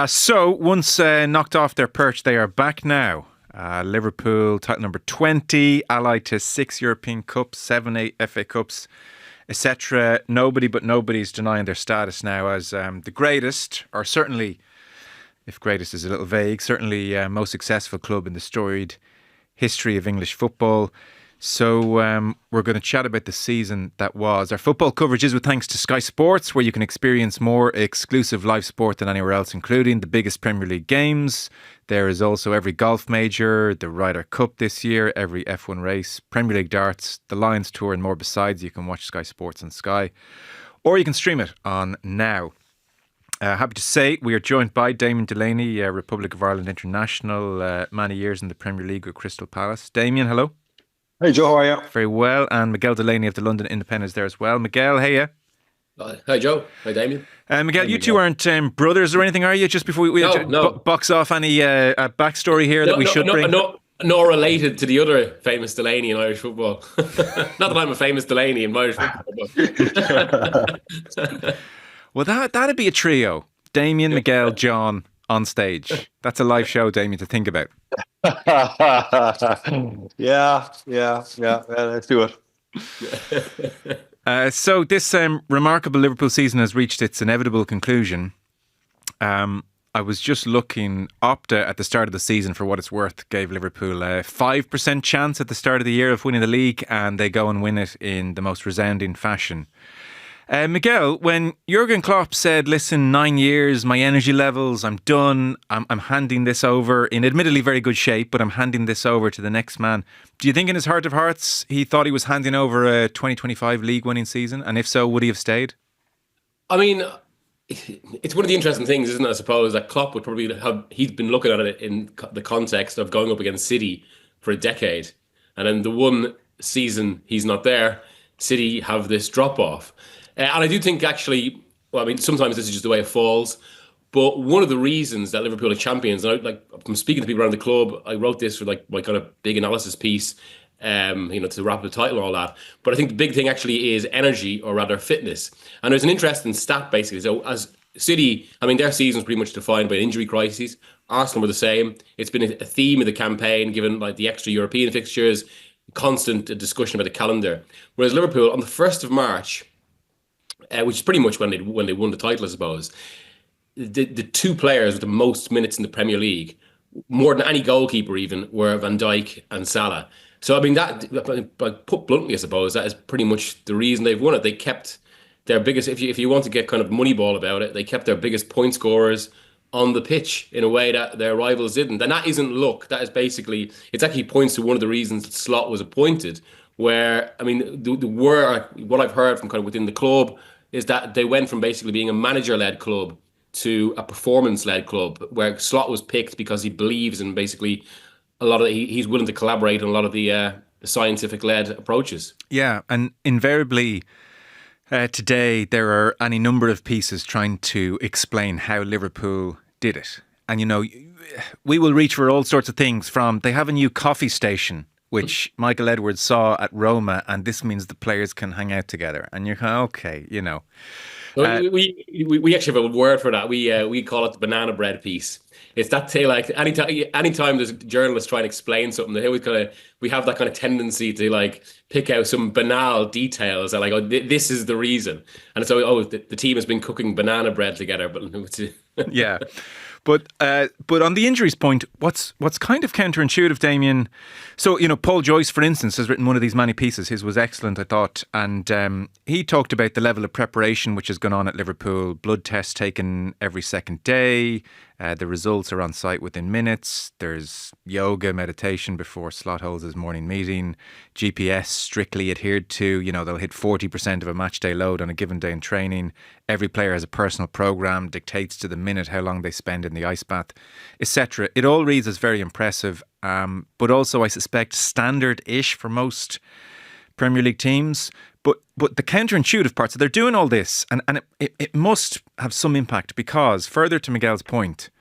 So once knocked off their perch, they are back now. Liverpool, title number 20, allied to 6 European Cups, 7, 8 FA Cups, etc. Nobody but nobody's denying their status now as the greatest, or certainly, if greatest is a little vague, certainly most successful club in the storied history of English football. So we're going to chat about the season that was. Our football coverage is with thanks to Sky Sports, where you can experience more exclusive live sport than anywhere else, including the biggest Premier League games. There is also every golf major, the Ryder Cup this year, every F1 race, Premier League darts, the Lions Tour and more besides. You can watch Sky Sports on Sky, or you can stream it on Now. Happy to say we are joined by Damien Delaney, Republic of Ireland international, many years in the Premier League with Crystal Palace. Damien, hello. Hey Joe, how are you? Very well. And Miguel Delaney of the London Independent is there as well. Miguel, hey ya. Hi Joe. Hi Damien. Miguel, you two aren't brothers or anything, are you? Just before we No. box off any backstory here that we should bring. Not related to the other famous Delaney in Irish football. Not that I'm a famous Delaney in Irish football. But Well, that'd be a trio. Damien, Miguel, John on stage. That's a live show, Damien, to think about. Yeah. Let's do it. So this remarkable Liverpool season has reached its inevitable conclusion. I was just looking. Opta at the start of the season, for what it's worth, gave Liverpool a 5% chance at the start of the year of winning the league, and they go and win it in the most resounding fashion. Miguel, when Jurgen Klopp said, listen, 9 years, my energy levels, I'm done, I'm handing this over in admittedly very good shape, but I'm handing this over to the next man. Do you think in his heart of hearts he thought he was handing over a 2025 league winning season? And if so, would he have stayed? I mean, it's one of the interesting things, isn't it? I suppose that Klopp would probably he's been looking at it in the context of going up against City for a decade. And then the one season he's not there, City have this drop off. And I do think actually, well, I mean, sometimes this is just the way it falls. But one of the reasons that Liverpool are champions, and from speaking to people around the club, I wrote this for my kind of big analysis piece, to wrap up the title and all that. But I think the big thing actually is energy, or rather fitness. And there's an interesting stat basically. So as City, I mean, their season was pretty much defined by injury crises. Arsenal were the same. It's been a theme of the campaign, given the extra European fixtures, constant discussion about the calendar. Whereas Liverpool, on the 1st of March, which is pretty much when they won the title, I suppose, the two players with the most minutes in the Premier League, more than any goalkeeper even, were Van Dijk and Salah. So I mean, that, put bluntly, I suppose, that is pretty much the reason they've won it. They kept their biggest, if you want to get kind of moneyball about it, they kept their biggest point scorers on the pitch in a way that their rivals didn't. And that isn't luck. That is basically, it actually points to one of the reasons that Slot was appointed, where, I mean, what I've heard from kind of within the club is that they went from basically being a manager-led club to a performance-led club, where Slot was picked because he believes in basically a lot of he's willing to collaborate on a lot of the scientific-led approaches. Yeah, and invariably today there are any number of pieces trying to explain how Liverpool did it. And, we will reach for all sorts of things, from they have a new coffee station, which Michael Edwards saw at Roma, and this means the players can hang out together. And you're kind of, okay, we actually have a word for that. We call it the banana bread piece. It's that thing, like anytime there's journalists trying to explain something, they always we have that kind of tendency to pick out some banal details that this is the reason. And so, the team has been cooking banana bread together, but yeah. But on the injuries point, what's kind of counterintuitive, Damien? So, Paul Joyce, for instance, has written one of these many pieces. His was excellent, I thought. And he talked about the level of preparation which has gone on at Liverpool. Blood tests taken every second day. The results are on site within minutes. There's yoga, meditation before Slot holds his morning meeting. GPS strictly adhered to. They'll hit 40% of a match day load on a given day in training. Every player has a personal program, dictates to the minute how long they spend in the ice bath, etc. It all reads as very impressive, but also, I suspect, standard-ish for most Premier League teams. But the counterintuitive part, so they're doing all this, and it must have some impact, because, further to Miguel's point,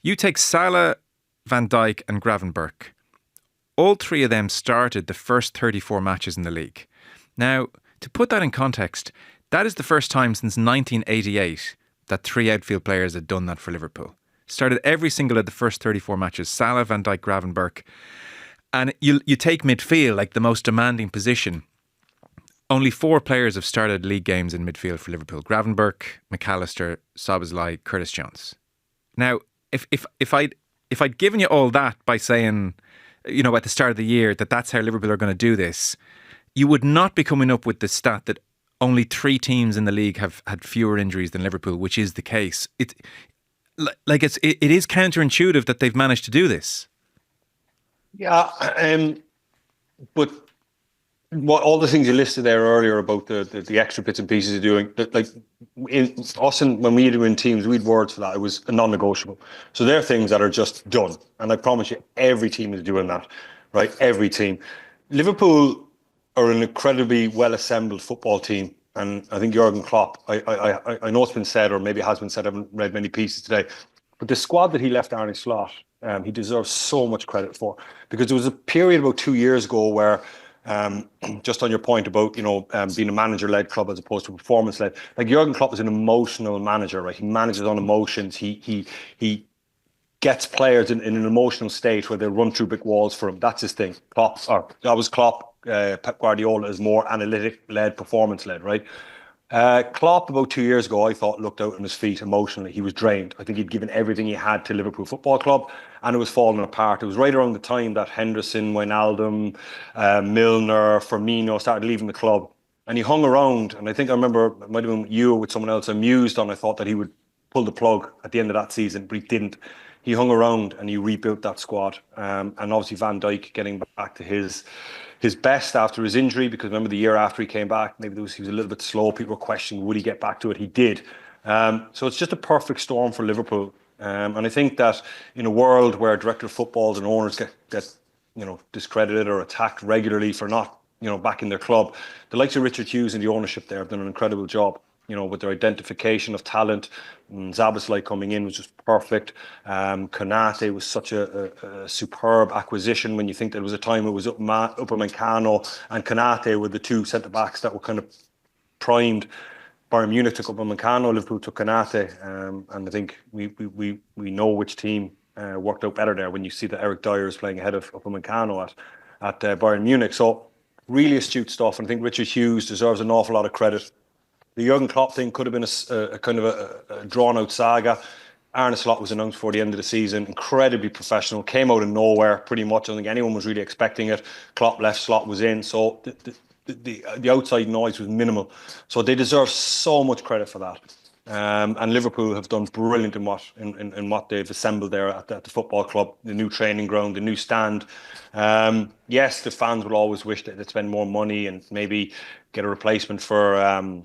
you take Salah, Van Dijk and Gravenberch. All three of them started the first 34 matches in the league. Now, to put that in context, that is the first time since 1988 that 3 outfield players had done that for Liverpool. Started every single of the first 34 matches. Salah, Van Dijk, Gravenberch. And you take midfield, like the most demanding position. Only 4 players have started league games in midfield for Liverpool. Gravenberch, McAllister, Szoboszlai, Curtis Jones. Now, if I'd given you all that by saying, you know, at the start of the year that that's how Liverpool are going to do this, you would not be coming up with the stat that only 3 teams in the league have had fewer injuries than Liverpool, which is the case. It is counterintuitive that they've managed to do this. Yeah, but all the things you listed there earlier about the extra bits and pieces you're doing, like when we were in teams, we had words for that. It was a non-negotiable. So there are things that are just done, and I promise you, every team is doing that, right? Every team. Liverpool are an incredibly well-assembled football team, and I think Jurgen Klopp, I know it's been said, or maybe it has been said, I haven't read many pieces today, but the squad that he left Arne slot, he deserves so much credit for, because there was a period about 2 years ago where, just on your point about, you know, being a manager-led club as opposed to performance-led, like Jurgen Klopp is an emotional manager, right? He manages on emotions. He gets players in an emotional state where they run through brick walls for him. That's his thing. That was Klopp. Pep Guardiola is more analytic-led, performance-led, right? Klopp, about 2 years ago, I thought looked out on his feet emotionally. He was drained. I think he'd given everything he had to Liverpool Football Club, and it was falling apart. It was right around the time that Henderson, Wijnaldum, Milner, Firmino started leaving the club, and he hung around. And I think I remember, it might have been you or with someone else, amused on. I thought that he would pull the plug at the end of that season, but he didn't. He hung around and he rebuilt that squad. And obviously Van Dijk getting back to his best after his injury, because remember the year after he came back, maybe he was a little bit slow. People were questioning, would he get back to it? He did. So it's just a perfect storm for Liverpool. And I think that in a world where director of footballs and owners get discredited or attacked regularly for not, backing their club, the likes of Richard Hughes and the ownership there have done an incredible job, with their identification of talent. Szoboszlai coming in was just perfect. Konate was such a superb acquisition, when you think that there was a time it was Upamecano and Konate were the 2 centre-backs that were kind of primed. Bayern Munich took Upamecano, Liverpool took Konate, and I think we know which team worked out better there when you see that Eric Dyer is playing ahead of Upamecano at Bayern Munich. So really astute stuff, and I think Richard Hughes deserves an awful lot of credit. The Jurgen Klopp thing could have been a kind of a drawn-out saga. Arne Slot was announced before the end of the season. Incredibly professional. Came out of nowhere, pretty much. I don't think anyone was really expecting it. Klopp left, Slot was in. So the outside noise was minimal. So they deserve so much credit for that. And Liverpool have done brilliant in what they've assembled there at the football club. The new training ground, the new stand. Yes, the fans will always wish that they'd spend more money and maybe get a replacement for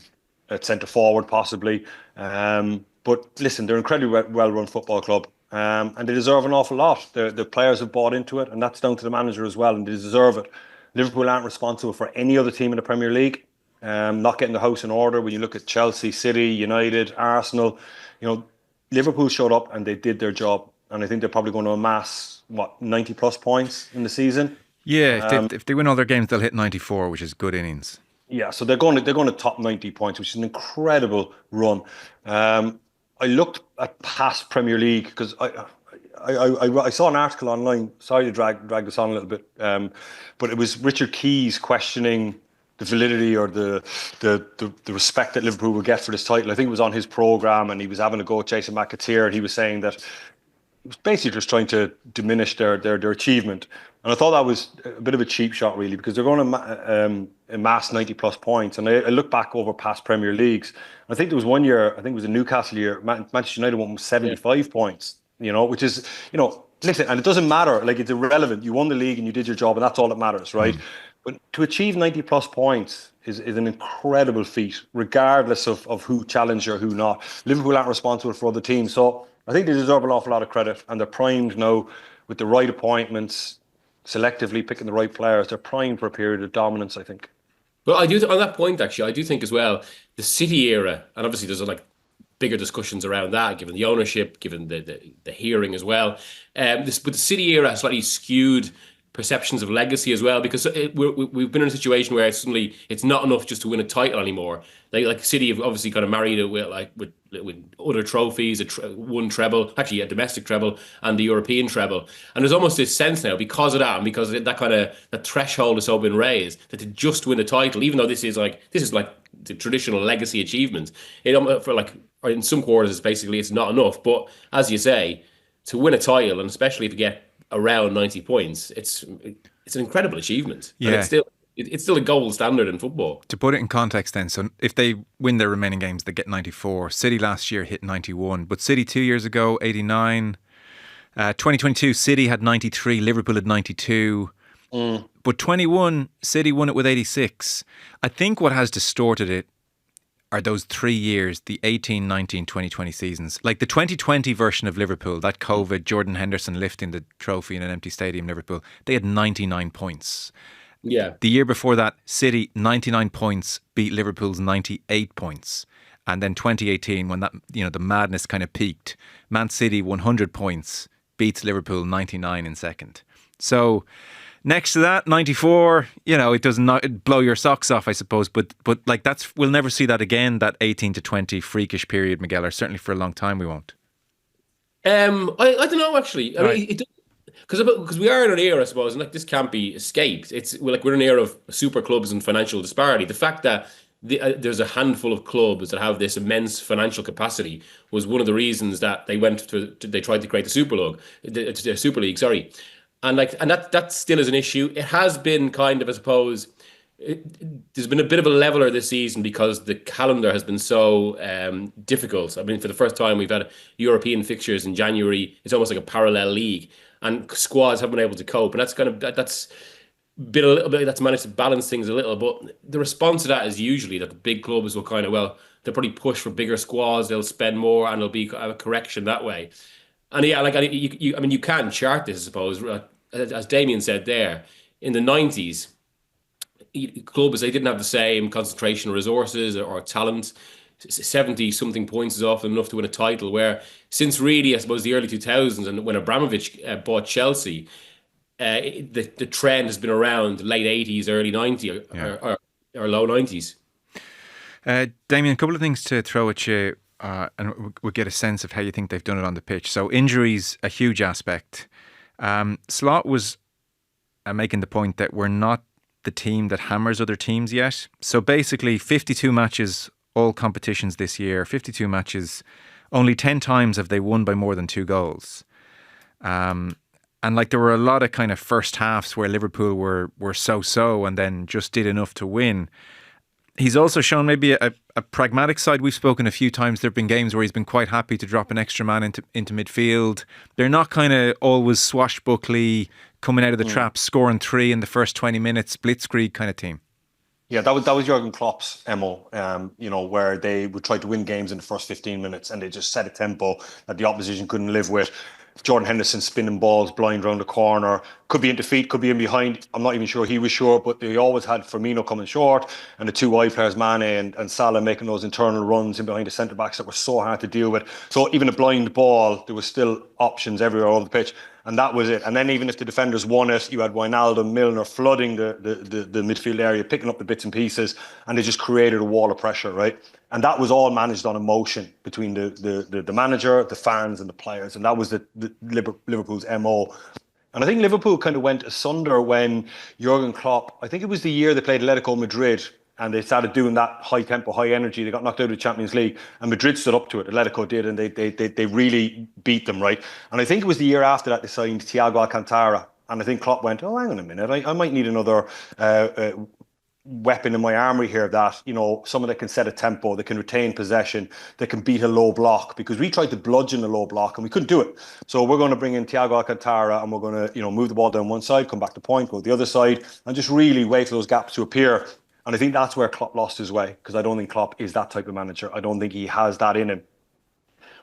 at centre forward possibly, but listen, they're an incredibly well-run football club, and they deserve an awful lot. The players have bought into it, and that's down to the manager as well, and they deserve it. Liverpool aren't responsible for any other team in the Premier League not getting the house in order. When you look at Chelsea, City, United, Arsenal, Liverpool showed up and they did their job, and I think they're probably going to amass 90 plus points in the season. Yeah, if they win all their games, they'll hit 94, which is good innings. Yeah, so they're going to top 90 points, which is an incredible run. I looked at past Premier League because I saw an article online. Sorry to drag this on a little bit, but it was Richard Keys questioning the validity or the respect that Liverpool will get for this title. I think it was on his programme, and he was having a go at Jason McAteer, and he was saying that it was basically just trying to diminish their achievement. And I thought that was a bit of a cheap shot, really, because they're going to amass 90 plus points. And I look back over past Premier Leagues. I think there was one year, I think it was a Newcastle year, Manchester United won 75 points, which is, listen, and it doesn't matter. Like, it's irrelevant. You won the league and you did your job, and that's all that matters, right? But to achieve 90 plus points is an incredible feat, regardless of who challenged you or who not. Liverpool aren't responsible for other teams. So I think they deserve an awful lot of credit, and they're primed now with the right appointments, selectively picking the right players. They're primed for a period of dominance, I think. Well, I do on that point, actually, I do think as well, the City era, and obviously there's bigger discussions around that, given the ownership, given the hearing as well. But the City era has slightly skewed perceptions of legacy as well, because we've been in a situation where suddenly it's not enough just to win a title anymore. Like City have obviously kind of married it with other trophies, one treble, actually a domestic treble and the European treble. And there's almost this sense now, because of that and because that threshold has so been raised, that to just win a title, even though this is like the traditional legacy achievement, or in some quarters it's not enough. But as you say, to win a title, and especially if you get around 90 points, it's an incredible achievement. Yeah. And it's still a gold standard in football. To put it in context then, so if they win their remaining games, they get 94. City last year hit 91, but City 2 years ago, 89. 2022, City had 93, Liverpool had 92. But 21, City won it with 86. I think what has distorted it are those 3 years, the 18, 19, 2020 seasons. Like the 2020 version of Liverpool, that COVID, Jordan Henderson lifting the trophy in an empty stadium, Liverpool, they had 99 points. Yeah. The year before that, City, 99 points, beat Liverpool's 98 points. And then 2018, when that, the madness kind of peaked, Man City, 100 points, beats Liverpool 99 in second. So next to that, 94, it does not blow your socks off, I suppose. But like we'll never see that again, that 18 to 20 freakish period, Miguel, or certainly for a long time we won't. I don't know, actually. I mean, because we are in an era, I suppose, and this can't be escaped. We're in an era of super clubs and financial disparity. The fact that there's a handful of clubs that have this immense financial capacity was one of the reasons that they tried to create the Super League, sorry. And that still is an issue. It has been kind of, I suppose, there's been a bit of a leveler this season because the calendar has been so difficult. I mean, for the first time, we've had European fixtures in January. It's almost like a parallel league, and squads haven't been able to cope. And that's been a little bit, that's managed to balance things a little. But the response to that is usually that the big clubs will they'll probably push for bigger squads, they'll spend more, and there'll be a correction that way. And yeah, you can chart this, I suppose, as Damien said there. In the 90s, clubs, they didn't have the same concentration of resources or talent. 70-something points is often enough to win a title, where since really, I suppose, the early 2000s and when Abramovich bought Chelsea, the trend has been around late 80s, early 90s, or low 90s. Damien, a couple of things to throw at you, and we'll get a sense of how you think they've done it on the pitch. So injuries, a huge aspect. Slot was making the point that we're not the team that hammers other teams yet. So basically 52 matches, all competitions this year, 52 matches, only 10 times have they won by more than 2 goals. And there were a lot of kind of first halves where Liverpool were so-so and then just did enough to win. He's also shown maybe a pragmatic side. We've spoken a few times. There have been games where he's been quite happy to drop an extra man into midfield. They're not kind of always swashbuckly, coming out of the trap, scoring 3 in the first 20 minutes, blitzkrieg kind of team. Yeah, that was Jurgen Klopp's MO, where they would try to win games in the first 15 minutes and they just set a tempo that the opposition couldn't live with. Jordan Henderson spinning balls blind round the corner, could be in defeat, could be in behind. I'm not even sure he was sure, but they always had Firmino coming short and the 2 wide players, Mane and Salah, making those internal runs in behind the centre backs that were so hard to deal with. So even a blind ball, there was still options everywhere all over the pitch. And that was it. And then even if the defenders won it, you had Wijnaldum, Milner flooding the midfield area, picking up the bits and pieces, and they just created a wall of pressure, right? And that was all managed on emotion between the manager, the fans, and the players. And that was the Liverpool's MO. And I think Liverpool kind of went asunder when Jurgen Klopp, I think it was the year they played Atletico Madrid, and they started doing that high tempo, high energy. They got knocked out of the Champions League, and Madrid stood up to it. Atletico did, and they really beat them, right? And I think it was the year after that they signed Thiago Alcantara, and I think Klopp went, oh, hang on a minute, I might need another weapon in my armory here that, someone that can set a tempo, that can retain possession, that can beat a low block, because we tried to bludgeon a low block and we couldn't do it. So we're going to bring in Thiago Alcantara and we're going to, move the ball down one side, come back to point, go the other side, and just really wait for those gaps to appear. And I think that's where Klopp lost his way, because I don't think Klopp is that type of manager. I don't think he has that in him.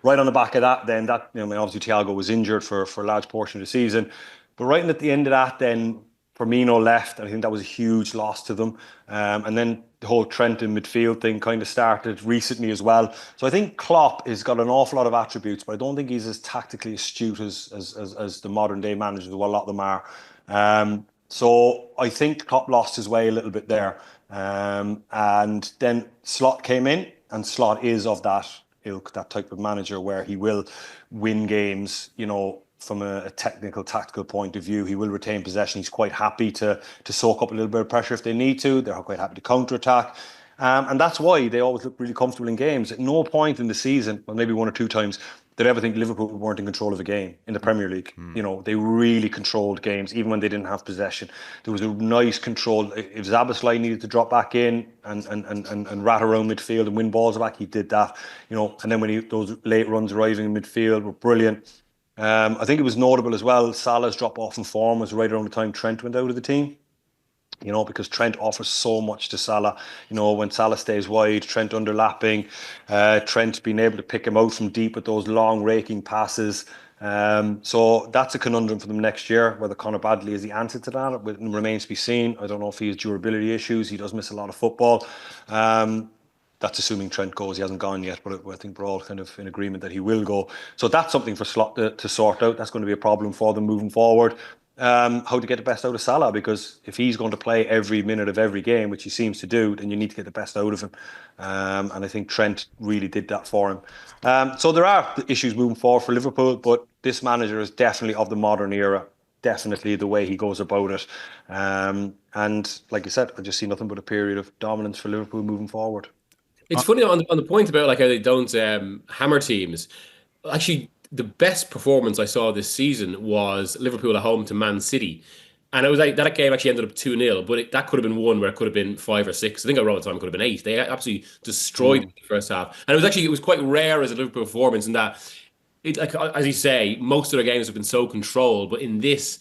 Right on the back of that, then obviously Thiago was injured for a large portion of the season, but right at the end of that, then Firmino left, and I think that was a huge loss to them. And then the whole Trent in midfield thing kind of started recently as well. So I think Klopp has got an awful lot of attributes, but I don't think he's as tactically astute as the modern day managers, well, a lot of them are. So I think Klopp lost his way a little bit there. And then Slot came in, and Slot is of that ilk, that type of manager where he will win games, from a technical, tactical point of view. He will retain possession. He's quite happy to soak up a little bit of pressure if they need to. They're quite happy to counter-attack. And that's why they always look really comfortable in games. At no point in the season, well, maybe one or two times, did I ever think Liverpool weren't in control of a game in the Premier League. They really controlled games, even when they didn't have possession. There was a nice control. If Szoboszlai needed to drop back in and rat around midfield and win balls back, he did that. And then when those late runs arriving in midfield were brilliant. I think it was notable as well, Salah's drop off in form was right around the time Trent went out of the team. Because Trent offers so much to Salah. When Salah stays wide, Trent underlapping, Trent being able to pick him out from deep with those long raking passes. So that's a conundrum for them next year. Whether Conor Badley is the answer to that, it remains to be seen. I don't know if he has durability issues. He does miss a lot of football. That's assuming Trent goes. He hasn't gone yet, but I think we're all kind of in agreement that he will go. So that's something for Slot to sort out. That's going to be a problem for them moving forward. How to get the best out of Salah, because if he's going to play every minute of every game, which he seems to do, then you need to get the best out of him. And I think Trent really did that for him. So there are issues moving forward for Liverpool, but this manager is definitely of the modern era. Definitely the way he goes about it. And like I said, I just see nothing but a period of dominance for Liverpool moving forward. It's funny on the point about like how they don't hammer teams. Actually, the best performance I saw this season was Liverpool at home to Man City. And it was like that game actually ended up 2-0, but that could have been one where it could have been 5 or 6. I think I wrote it time, it could have been 8. They absolutely destroyed the first half. And it was quite rare as a Liverpool performance in that, like as you say, most of their games have been so controlled, but in this,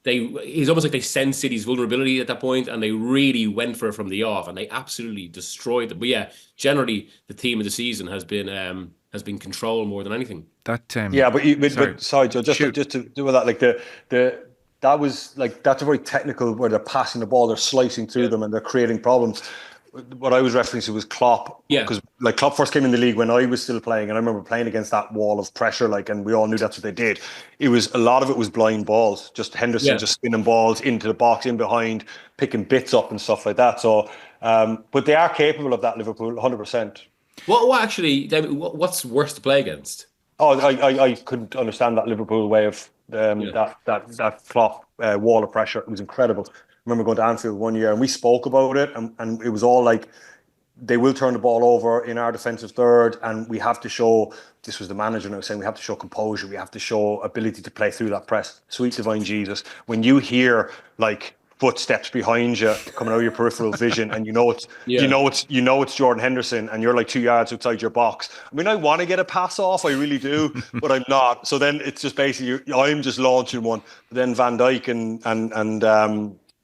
it's almost like they sensed City's vulnerability at that point, and they really went for it from the off, and they absolutely destroyed them. But yeah, generally the theme of the season has been control more than anything. Sorry, Joe, just to do with that, like that was like, that's a very technical, where they're passing the ball, they're slicing through them, and they're creating problems. What I was referencing to was Klopp, because like Klopp first came in the league when I was still playing, and I remember playing against that wall of pressure, and we all knew that's what they did. A lot of it was blind balls, just Henderson just spinning balls into the box, in behind, picking bits up and stuff like that. So, but they are capable of that, Liverpool, 100%. What actually, David, what's worse to play against? Oh, I couldn't understand that Liverpool way of that Klopp wall of pressure. It was incredible. I remember going to Anfield one year and we spoke about it, and it was all like, they will turn the ball over in our defensive third, and we have to show, this was the manager now saying, we have to show composure, we have to show ability to play through that press. Sweet divine Jesus, when you hear like footsteps behind you coming out of your peripheral vision, and you know it's Jordan Henderson, and you're like 2 yards outside your box. I mean, I want to get a pass off, I really do, but I'm not. So then it's just basically, I'm just launching one. But then Van Dijk and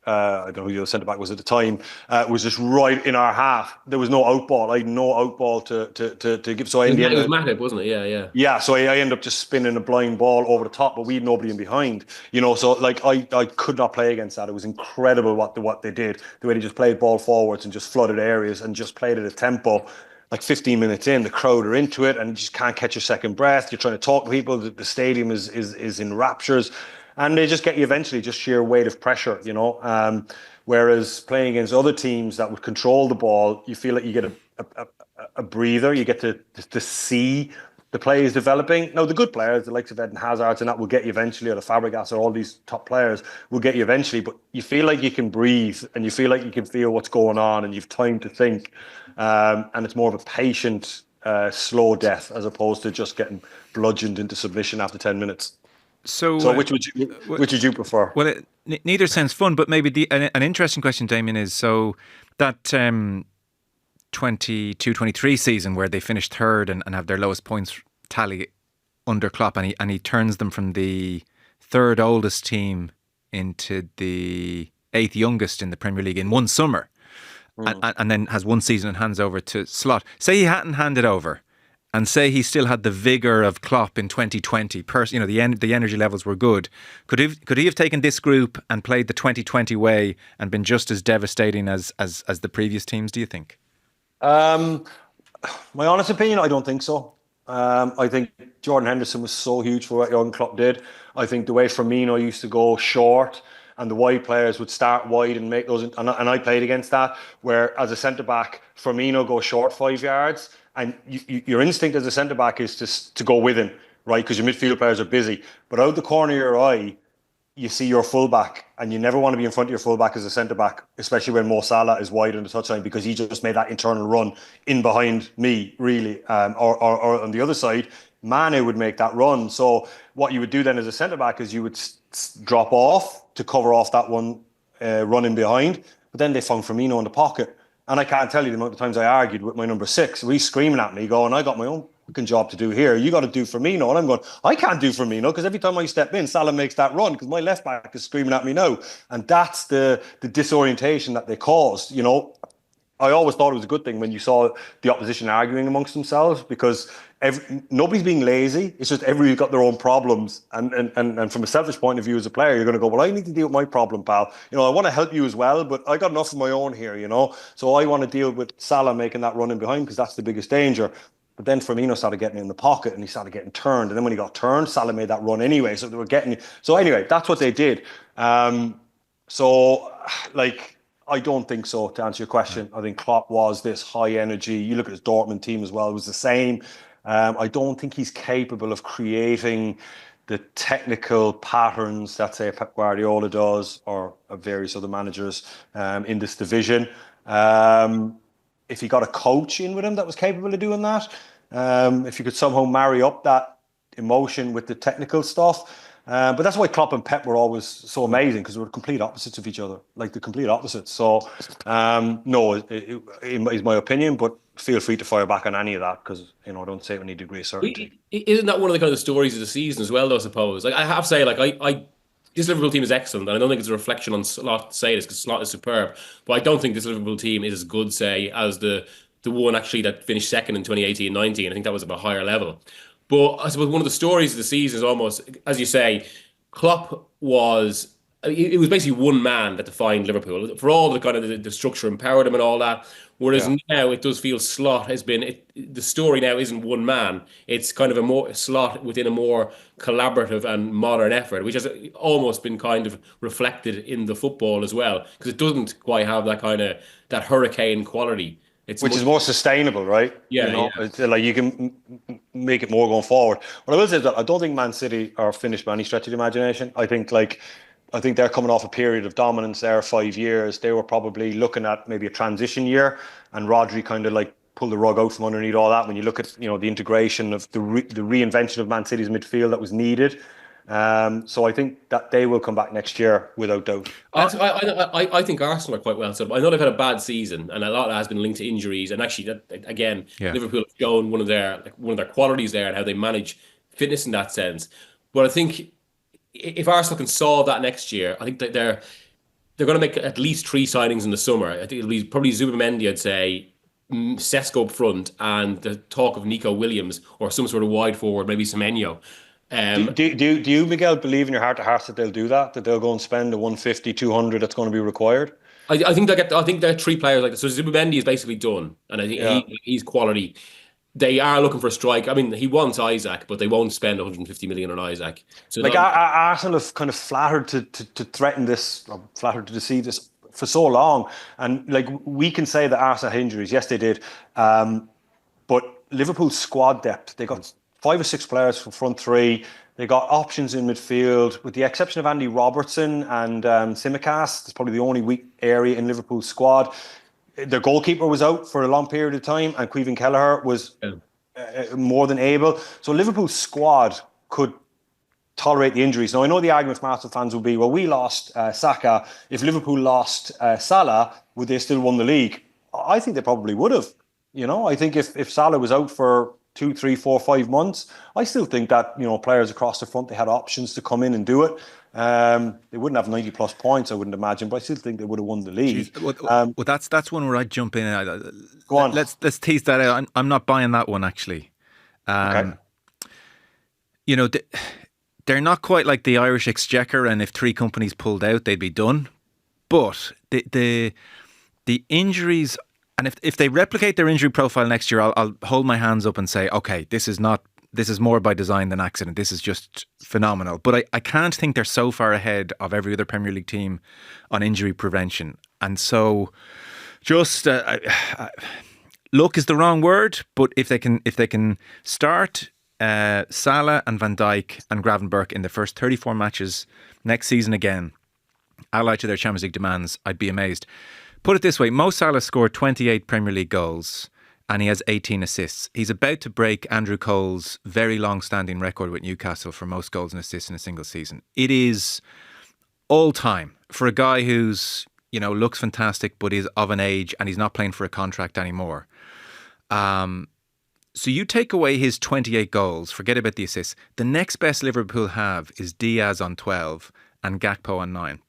I don't know who the centre back was at the time, was just right in our half. There was no out ball. I had no out ball to give. So it was Matip, wasn't it? Yeah. Yeah. So I ended up just spinning a blind ball over the top, but we had nobody in behind. So like I could not play against that. It was incredible what they did. The way they just played ball forwards and just flooded areas and just played at a tempo. Like 15 minutes in, the crowd are into it, and you just can't catch your second breath. You're trying to talk to people. The stadium is in raptures. And they just get you eventually, just sheer weight of pressure, whereas playing against other teams that would control the ball, you feel like you get a breather. You get to see the players developing. Now, the good players, the likes of Eden Hazard and that, will get you eventually, or the Fabregas, or all these top players will get you eventually. But you feel like you can breathe, and you feel like you can feel what's going on, and you've time to think. And it's more of a patient, slow death, as opposed to just getting bludgeoned into submission after 10 minutes. So which would you prefer? Well, neither sounds fun, but maybe an interesting question, Damien, is so that 22-23 season where they finished third and have their lowest points tally under Klopp, and he turns them from the third oldest team into the 8th youngest in the Premier League in one summer, and then has one season and hands over to Slot. Say he hadn't handed over, and say he still had the vigour of Klopp in 2020, the energy levels were good. Could he have taken this group and played the 2020 way and been just as devastating as the previous teams, do you think? My honest opinion, I don't think so. I think Jordan Henderson was so huge for what young Klopp did. I think the way Firmino used to go short, and the wide players would start wide and make those. And I played against that, where as a centre back, Firmino goes short 5 yards, and your instinct as a centre back is to go with him, right? Because your midfield players are busy. But out the corner of your eye, you see your fullback, and you never want to be in front of your fullback as a centre back, especially when Mo Salah is wide on the touchline, because he just made that internal run in behind me, really. Or on the other side, Mane would make that run. So what you would do then as a centre back is you would drop off to cover off that one run in behind. But then they found Firmino in the pocket, and I can't tell you the amount of times I argued with my number 6. He's screaming at me, going, "I got my own fucking job to do here. You got to do Firmino." And I'm going, "I can't do Firmino, because every time I step in, Salah makes that run, because my left back is screaming at me now." And that's the disorientation that they caused. You know, I always thought it was a good thing when you saw the opposition arguing amongst themselves, because nobody's being lazy. It's just everybody's got their own problems. And from a selfish point of view as a player, you're going to go, "Well, I need to deal with my problem, pal. You know, I want to help you as well, but I got enough of my own here, you know. So I want to deal with Salah making that run in behind, because that's the biggest danger." But then Firmino started getting in the pocket, and he started getting turned. And then when he got turned, Salah made that run anyway. So they were getting... So anyway, that's what they did. I don't think so, to answer your question. I think Klopp was this high energy. You look at his Dortmund team as well, it was the same. I don't think he's capable of creating the technical patterns that, say, Pep Guardiola does, or various other managers in this division. If he got a coach in with him that was capable of doing that, if you could somehow marry up that emotion with the technical stuff. But that's why Klopp and Pep were always so amazing, because they were complete opposites of each other, like the complete opposites. So, no, it is my opinion, but feel free to fire back on any of that, because, you know, I don't say it with any degree of certainty. Isn't that one of the kind of stories of the season as well, though, I suppose? Like, I have to say, like, this Liverpool team is excellent, and I don't think it's a reflection on Slot to say this, because Slot is superb, but I don't think this Liverpool team is as good, say, as the one actually that finished second in 2018-19. I think that was of a higher level. But I suppose one of the stories of the season is almost, as you say, Klopp was... It was basically one man that defined Liverpool, for all the kind of the structure empowered him and all that. Whereas now it does feel Slot has been... the story now isn't one man. It's kind of a more Slot within a more collaborative and modern effort, which has almost been kind of reflected in the football as well, because it doesn't quite have that kind of that hurricane quality. Which is more sustainable, right? Yeah, you know, it's like you can make it more going forward. What I will say is that I don't think Man City are finished by any stretch of the imagination. I think they're coming off a period of dominance there, 5 years. They were probably looking at maybe a transition year, and Rodri kind of like pulled the rug out from underneath all that. When you look at, you know, the integration of the reinvention of Man City's midfield that was needed. So I think that they will come back next year without doubt. I think Arsenal are quite well set up. I know they've had a bad season, and a lot of that has been linked to injuries. And actually, Liverpool have shown one of their qualities there and how they manage fitness in that sense. But I think if Arsenal can solve that next year, I think that they're going to make at least 3 signings in the summer. I think it'll be probably Zubimendi, I'd say, Sesko up front, and the talk of Nico Williams or some sort of wide forward, maybe Semenyo. Do you, Miguel, believe in your heart to heart that they'll do that they'll go and spend the 150, 200 that's going to be required? I think there are 3 players like this. So Zubimendi is basically done, and I think he's quality. They are looking for a strike. I mean, he wants Isaac, but they won't spend 150 million on Isaac. So like Arsenal have kind of flattered to threaten this, or flattered to deceive this for so long, and like we can say that Arsenal had injuries. Yes, they did, but Liverpool's squad depth, they got 5 or 6 players from front 3. They got options in midfield, with the exception of Andy Robertson and Tsimikas. It's probably the only weak area in Liverpool's squad. Their goalkeeper was out for a long period of time, and Caoimhin Kelleher was more than able. So Liverpool's squad could tolerate the injuries. Now, I know the argument from Arsenal fans will be, well, we lost Saka. If Liverpool lost Salah, would they still won the league? I think they probably would have. You know, I think if Salah was out for 2, 3, 4, 5 months, I still think that, you know, players across the front, they had options to come in and do it. They wouldn't have 90 plus points, I wouldn't imagine, but I still think they would have won the league. Well, that's one where I'd jump in. Go on. Let's tease that out. I'm not buying that one, actually. Okay. You know, they're not quite like the Irish Exchequer, and if 3 companies pulled out, they'd be done. But the injuries... And if they replicate their injury profile next year, I'll hold my hands up and say, okay, this is not this is more by design than accident. This is just phenomenal. But I can't think they're so far ahead of every other Premier League team on injury prevention. And so just luck is the wrong word, but if they can start Salah and Van Dijk and Gravenberch in the first 34 matches next season again, allied to their Champions League demands, I'd be amazed. Put it this way, Mo Salah scored 28 Premier League goals and he has 18 assists. He's about to break Andrew Cole's very long-standing record with Newcastle for most goals and assists in a single season. It is all time for a guy who's, looks fantastic but is of an age and he's not playing for a contract anymore. So you take away his 28 goals, forget about the assists. The next best Liverpool have is Diaz on 12 and Gakpo on 9.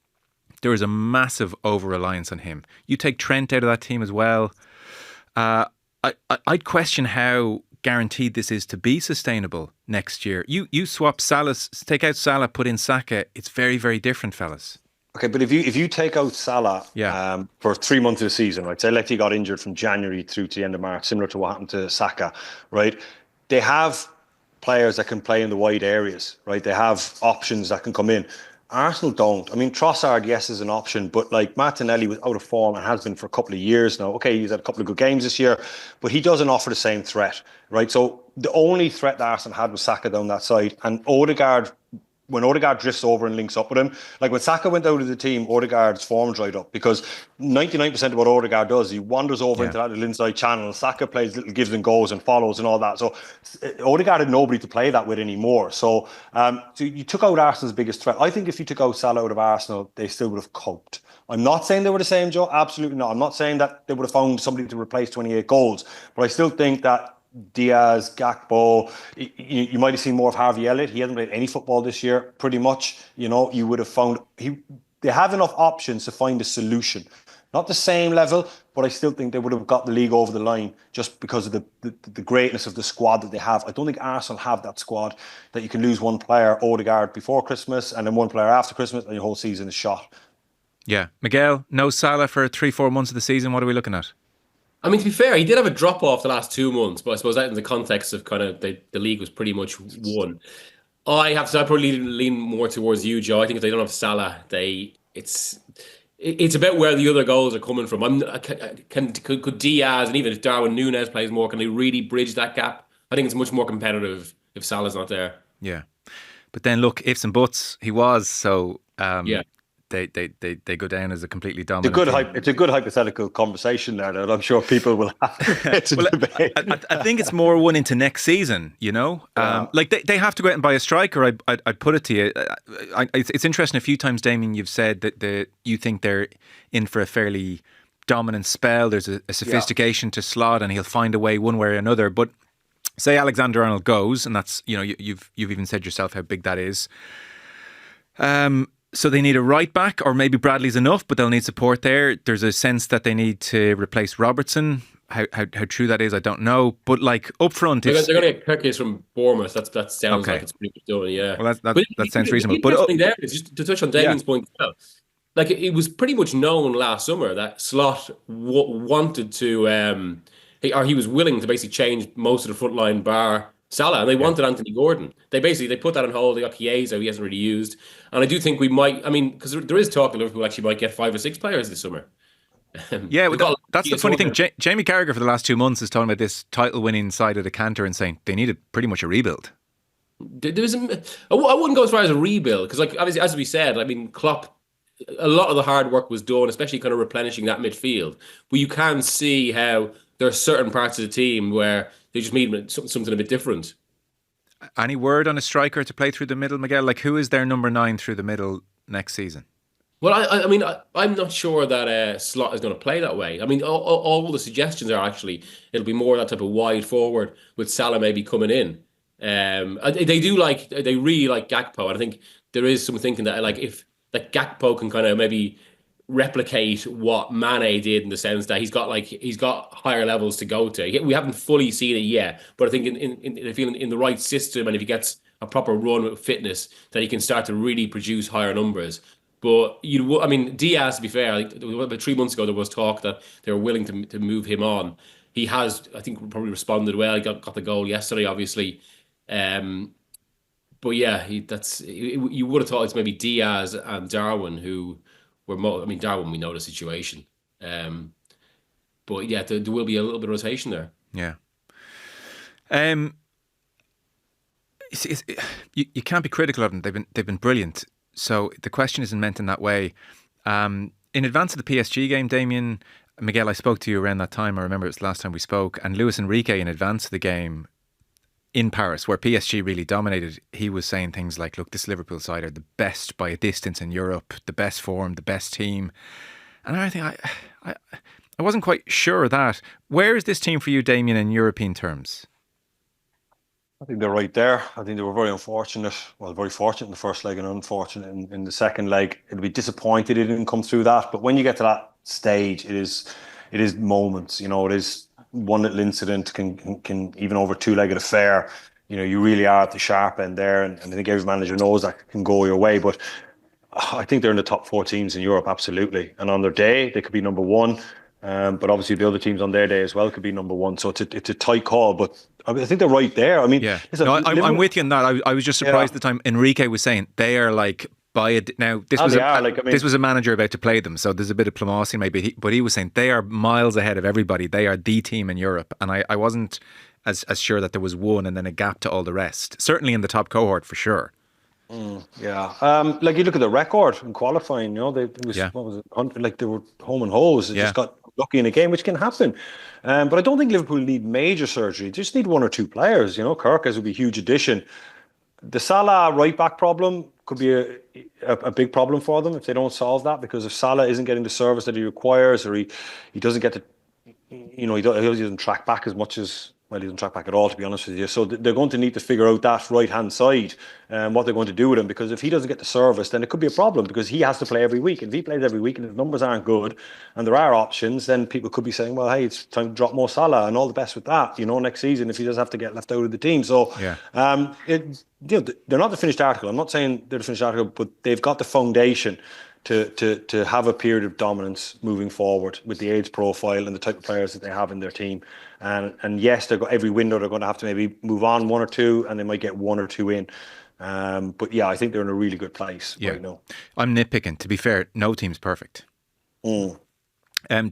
There is a massive over-reliance on him. You take Trent out of that team as well. I'd question how guaranteed this is to be sustainable next year. You swap Salah, take out Salah, put in Saka. It's very, very different, fellas. Okay, but if you take out Salah for 3 months of the season, right? Say he got injured from January through to the end of March, similar to what happened to Saka, right? They have players that can play in the wide areas, right? They have options that can come in. Arsenal don't. I mean, Trossard, yes, is an option, but Martinelli was out of form and has been for a couple of years now. Okay, he's had a couple of good games this year, but he doesn't offer the same threat, right? So the only threat that Arsenal had was Saka down that side, and Odegaard. When Odegaard drifts over and links up with him, when Saka went out of the team, Odegaard's form dried up because 99% of what Odegaard does, he wanders over into that little inside channel. Saka plays little gives and goes and follows and all that. So Odegaard had nobody to play that with anymore. So you took out Arsenal's biggest threat. I think if you took out Salah out of Arsenal, they still would have coped. I'm not saying they were the same, Joe. Absolutely not. I'm not saying that they would have found somebody to replace 28 goals. But I still think that Diaz, Gakpo, you might have seen more of Harvey Elliott. He hasn't played any football this year, pretty much. You would have found they have enough options to find a solution. Not the same level, but I still think they would have got the league over the line just because of the greatness of the squad that they have. I don't think Arsenal have that squad that you can lose one player, Odegaard, before Christmas and then one player after Christmas and your whole season is shot. Yeah. Miguel, no Salah for 3-4 months of the season. What are we looking at? I mean, to be fair, he did have a drop-off the last 2 months, but I suppose that in the context of kind of the league was pretty much won. I have to probably lean more towards you, Joe. I think if they don't have Salah, it's about where the other goals are coming from. Could Diaz and even if Darwin Núñez plays more, can they really bridge that gap? I think it's much more competitive if Salah's not there. Yeah. But then look, ifs and buts, he was, so They go down as a completely dominant. It's a good hypothetical conversation there that I'm sure people will have to debate. I think it's more one into next season. They have to go out and buy a striker. I'd put it to you. It's interesting. A few times, Damien, you've said that you think they're in for a fairly dominant spell. There's a sophistication to Slot, and he'll find a way one way or another. But say Alexander-Arnold goes, and that's you've even said yourself how big that is. So they need a right back, or maybe Bradley's enough, but they'll need support there. There's a sense that they need to replace Robertson. How true that is, I don't know. But up front, they're going to get Kirkes from Bournemouth. That sounds like it's pretty much done. Yeah, well, that sounds reasonable. But there is just to touch on Damien's point as well. It was pretty much known last summer that Slot wanted to, or he was willing to basically change most of the front line bar Salah, and they wanted Anthony Gordon. They put that on hold. They got Chiesa, he hasn't really used. And I do think we might, because there is talk that Liverpool actually might get 5 or 6 players this summer. That's the funny thing. Jamie Carragher for the last 2 months is talking about this title-winning side of the canter and saying they needed pretty much a rebuild. I wouldn't go as far as a rebuild, because obviously, as we said, Klopp, a lot of the hard work was done, especially kind of replenishing that midfield. But you can see how there are certain parts of the team where they just need something a bit different. Any word on a striker to play through the middle, Miguel? Who is their number 9 through the middle next season? Well, I'm not sure that Slot is going to play that way. All the suggestions are actually it'll be more that type of wide forward with Salah maybe coming in. They really like Gakpo, and I think there is some thinking that if Gakpo can kind of maybe replicate what Mane did in the sense that he's got higher levels to go to. We haven't fully seen it yet, but I think in the right system, and if he gets a proper run with fitness, that he can start to really produce higher numbers. But Diaz, to be fair, about 3 months ago there was talk that they were willing to move him on. He has, I think, probably responded well. He got the goal yesterday, obviously. But yeah, you would have thought it's maybe Diaz and Darwin who were more. I mean, Darwin, we know the situation. But yeah, there will be a little bit of rotation there. Yeah. You can't be critical of them. They've been brilliant. So the question isn't meant in that way. In advance of the PSG game, Damien, Miguel, I spoke to you around that time. I remember it was the last time we spoke. And Luis Enrique, in advance of the game in Paris, where PSG really dominated, he was saying things like, look, this Liverpool side are the best by a distance in Europe, the best form, the best team. And I think I wasn't quite sure of that. Where is this team for you, Damien, in European terms? I think they're right there. I think they were very unfortunate. Well, very fortunate in the first leg and unfortunate in the second leg. It'll be disappointed it didn't come through that. But when you get to that stage, it is moments. You know, it is one little incident can even over two-legged affair. You know, you really are at the sharp end there, and I think every manager knows that can go your way. But I think they're in the top 4 teams in Europe, absolutely. And on their day, they could be number 1. But obviously the other teams on their day as well could be number 1. So it's a tight call, but I think they're right there. I mean, yeah. Listen, no, I'm with you on that. I was just surprised at the time Enrique was saying they are like now this was a manager about to play them, so there's a bit of diplomacy maybe. But he was saying they are miles ahead of everybody. They are the team in Europe, and I wasn't as sure that there was one and then a gap to all the rest. Certainly in the top cohort for sure. Yeah, like you look at the record in qualifying, you know, what was it, like they were home and hose. They just got lucky in a game, which can happen. But I don't think Liverpool need major surgery. They just need 1 or 2 players. You know, Kirkes would be a huge addition. The Salah right back problem could be a big problem for them if they don't solve that, because if Salah isn't getting the service that he requires, or he doesn't get the, you know, he doesn't track back as much as. Well, he doesn't track back at all, to be honest with you. So they're going to need to figure out that right-hand side and what they're going to do with him, because if he doesn't get the service, then it could be a problem, because he has to play every week. And if he plays every week and his numbers aren't good and there are options, then people could be saying, well, hey, it's time to drop more Salah, and all the best with that, you know, next season if he does have to get left out of the team. So you know, they're not the finished article. I'm not saying they're the finished article, but they've got the foundation to have a period of dominance moving forward with the age profile and the type of players that they have in their team. And yes, they've got every window they're going to have to maybe move on 1 or 2, and they might get 1 or 2 in. But yeah, I think they're in a really good place right now. I'm nitpicking. To be fair, no team's perfect. Do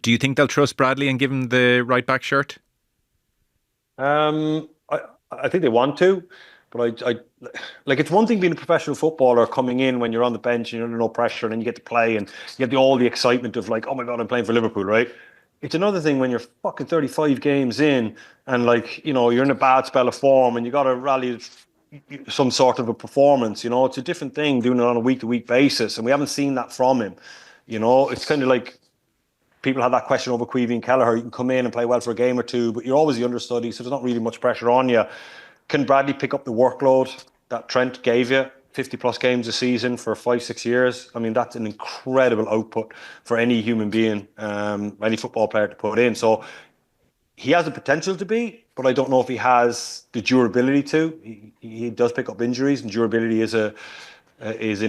you think they'll trust Bradley and give him the right back shirt? I think they want to. But I like, it's one thing being a professional footballer coming in when you're on the bench and you're under no pressure, and then you get to play and you get all the excitement of like, oh my God, I'm playing for Liverpool, right? It's another thing when you're fucking 35 games in and, like, you know, you're in a bad spell of form and you got to rally some sort of a performance. You know, it's a different thing doing it on a week-to-week basis, and we haven't seen that from him. You know, it's kind of like people had that question over Queevy and Kelleher. You can come in and play well for a game or 2, but you're always the understudy, so there's not really much pressure on you. Can Bradley pick up the workload that Trent gave you? 50 plus games a season for 5-6 years. I mean, that's an incredible output for any human being, any football player to put in. So he has the potential to be, but I don't know if he has the durability to. He does pick up injuries, and durability is an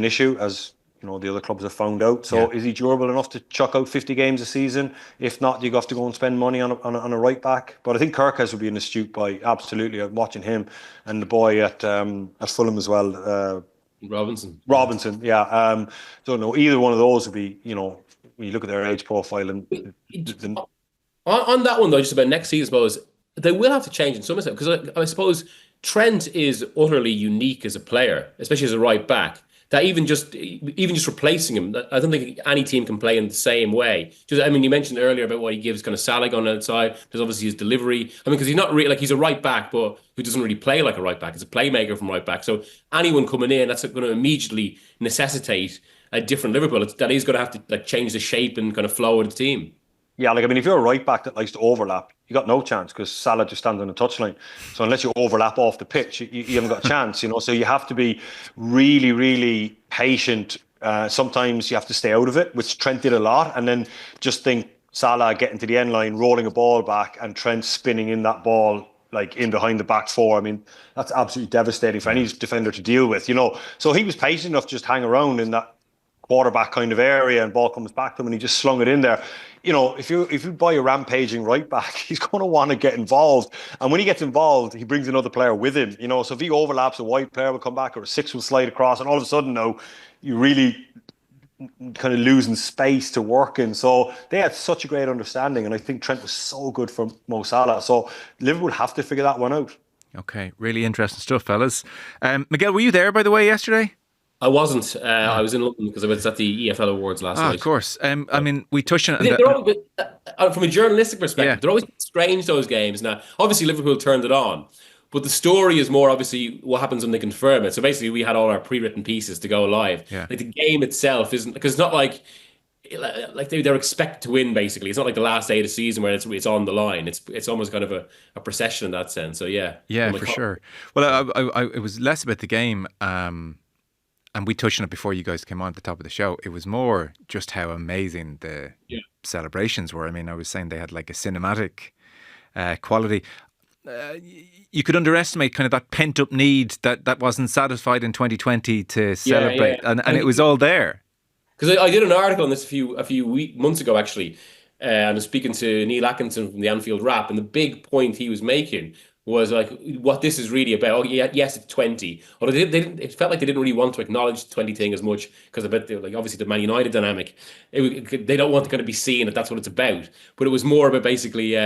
issue, as you know, the other clubs have found out. So is he durable enough to chuck out 50 games a season? If not, you have to go and spend money on a right back. But I think Kirkes would be an astute buy. Absolutely, I'm watching him and the boy at Fulham as well. Robinson, yeah. Don't know, either one of those would be, you know, when you look at their age profile and on that one though, just about next season, I suppose they will have to change in some extent, because I suppose Trent is utterly unique as a player, especially as a right back. That even just replacing him, I don't think any team can play in the same way. Just, I mean, you mentioned earlier about what he gives kind of Salah on the outside. There's obviously his delivery. I mean, because he's not really, like, he's a right back, but who doesn't really play like a right back. He's a playmaker from right back. So anyone coming in, that's going to immediately necessitate a different Liverpool. That he's going to have to, like, change the shape and kind of flow of the team. Yeah, like, I mean, if you're a right back that likes to overlap, you got no chance, because Salah just stands on the touchline. So unless you overlap off the pitch, you haven't got a chance, you know. So you have to be really, really patient. Sometimes you have to stay out of it, which Trent did a lot, and then just think Salah getting to the end line, rolling a ball back, and Trent spinning in that ball, like, in behind the back 4. I mean, that's absolutely devastating for any defender to deal with, you know. So he was patient enough to just hang around in that quarterback kind of area, and ball comes back to him, and he just slung it in there. You know, if you buy a rampaging right back, he's going to want to get involved, and when he gets involved, he brings another player with him. You know, so if he overlaps, a wide player will come back, or a six will slide across, and all of a sudden now you really kind of losing space to work in. So they had such a great understanding, and I think Trent was so good for Mo Salah. So Liverpool have to figure that one out. Okay, really interesting stuff, fellas. Miguel, were you there, by the way, yesterday? I wasn't. I was in London because I was at the EFL Awards last night. Of course. I mean, we touched on They're always, from a journalistic perspective, they're always strange, those games. Now, obviously, Liverpool turned it on, but the story is more obviously what happens when they confirm it. So basically, we had all our pre-written pieces to go live. Yeah. Like the game itself isn't, because it's not like they're expected to win. Basically, it's not like the last day of the season where it's on the line. It's almost kind of a procession in that sense. So yeah, for sure. Well, it was less about the game. And we touched on it before you guys came on at the top of the show. It was more just how amazing the celebrations were. I mean, I was saying they had like a cinematic quality. You could underestimate kind of that pent up need that wasn't satisfied in 2020 to celebrate, and it was all there. Because I did an article on this a few months ago, actually, and I was speaking to Neil Atkinson from the Anfield Wrap, and the big point he was making was like what this is really about. Oh, yeah, yes, it's 20. Although it felt like they didn't really want to acknowledge the 20 thing as much because I bet like obviously the Man United dynamic, they don't want to kind of be seen that that's what it's about. But it was more about basically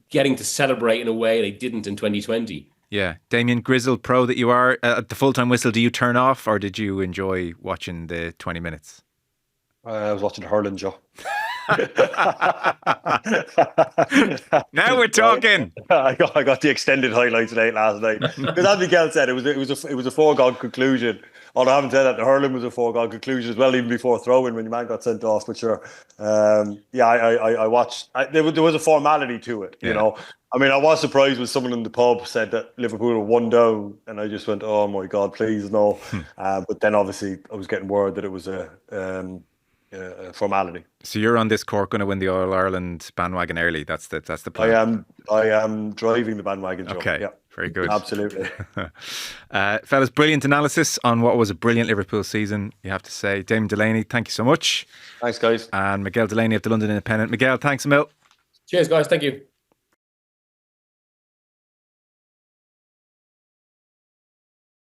getting to celebrate in a way they didn't in 2020. Yeah, Damien, grizzled pro that you are, at the full-time whistle, do you turn off or did you enjoy watching the 20 minutes? I was watching hurling, Joe. Now we're talking. I got the extended highlights last night because, as Miguel said, it was a foregone conclusion. Although I haven't said that the hurling was a foregone conclusion as well, even before throwing when your man got sent off. But sure, I watched. There was a formality to it, you know. I mean, I was surprised when someone in the pub said that Liverpool were 1 down, and I just went, "Oh my God, please no!" But then obviously I was getting word that it was a formality. So you're on this court going to win the All Ireland bandwagon early. That's the plan. I am driving the bandwagon, Joe. Okay, yeah. Very good. Absolutely. Fellas, brilliant analysis on what was a brilliant Liverpool season, you have to say. Damien Delaney, thank you so much. Thanks, guys. And Miguel Delaney of the London Independent. Miguel, thanks a mil. Cheers, guys. Thank you.